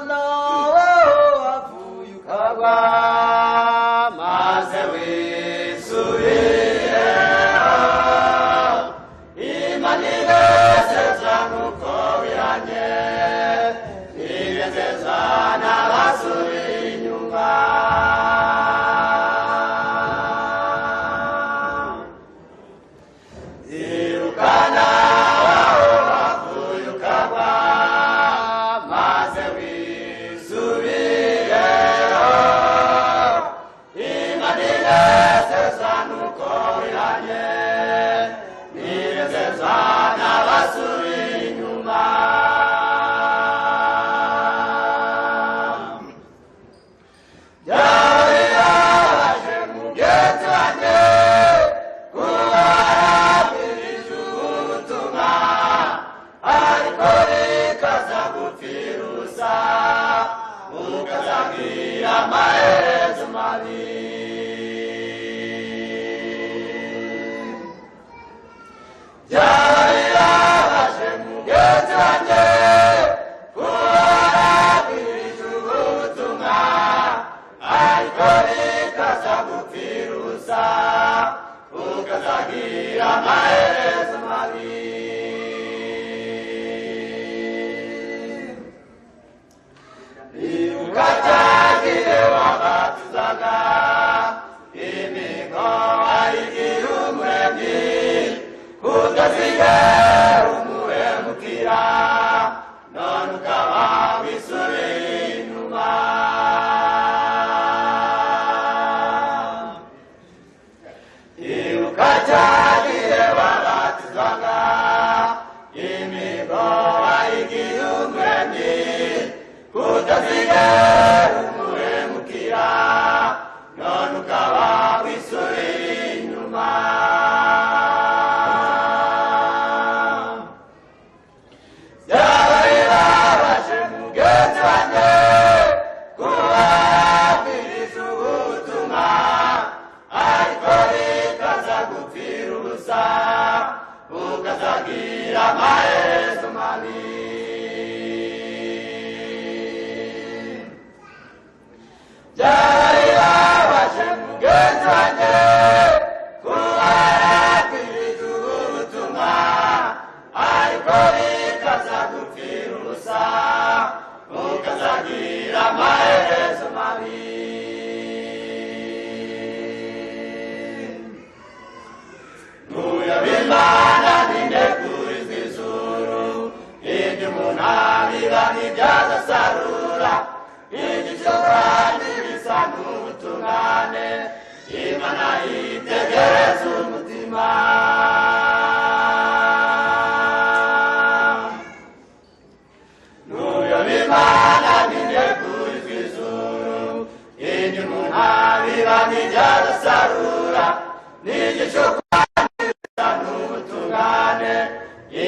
umwana wapfuye ukagwa maze wisubireho imana inezeza nk'uko bihanye inezeza n'abasubiye inyuma zirukana aho wapfuye ukagwa maze wisubireho imana inezeza nk'uko bihanye inezeza n'abasubiye inyuma byarabaje mugenzi wanjye kuba yarabwirije ubutumwa ariko bikaza gupfira ubusa ukazagira amaherezo mabi byarabaje mugenzi wanjye kuba yarabwirije ubutumwa ariko bikaza gupfira ubusa ukazagira amaherezo mabi ukatagire wabatuzaga imigo ayigira umuremyi kutazigera umuhemukira none ukaba wisubiye inyuma ukatagire wabatizwaga imigo ayigira umuremyi kutazigera umuhemukira none ukaba wisubiye inyuma byaba bibabaje mugenzi wanjye kuba yarabwirije ubutumwa ariko bikaza gupfira ubusa ukazagira amaherezo mabi byaba bibabaje mugenzi wanjye kuba yarabwirije ubutumwa ariko bikaza gupfira ubusa ukazagira amaherezo mabi Imana ninekurizwa ijuru ibyo umuntu abiba ntibyazasarura igico kandi bisa n'ubutungane Imana yitegereza umutima nuyoba Imana ninekurizwa ijuru ibyo umuntu abiba ntibyazasarura n'igico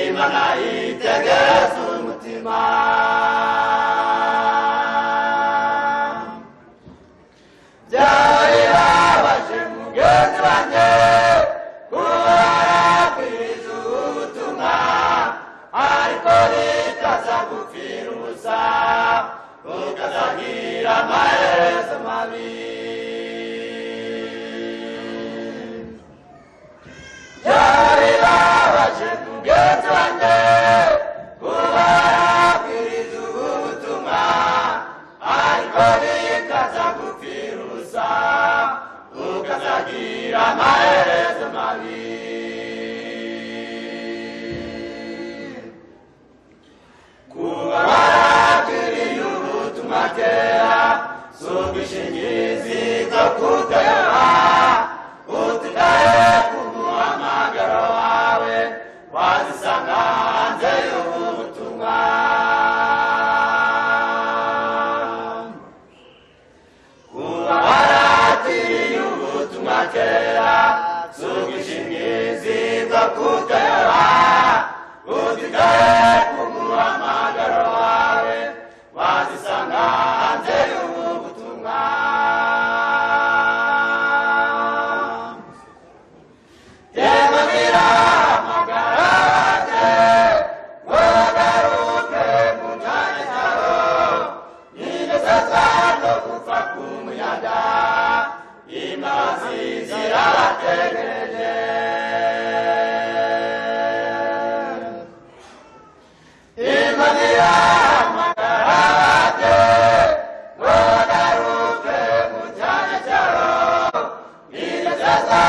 Imana yitegereza umutima byaba bibabaje mugenzi wanjye kuba yarabwirije ubutumwa ariko bikaza gupfira ubusa ukazagira amaherezo mabi byaba bibabaje mugenzi wanjye kuba yarabwirije ubutumwa ariko bikaza gupfira ubusa ukazagira amaherezo mabi kuba warabwiriye ubutumwa kera si ubwishingizi bwo kutayoba utigaye ku muhamagaro wawe wazisanga hanze y'ubutumwa kuba waratiriye ubutumwa kera si ubwishingizi bwo kutayoba utigaye ku muhamagaro wawe wazisanga hanze y'ubutumwa zirabategereje imana ihamagara ababyeyi ngo bagaruke mu cyanya cyabo bidasaza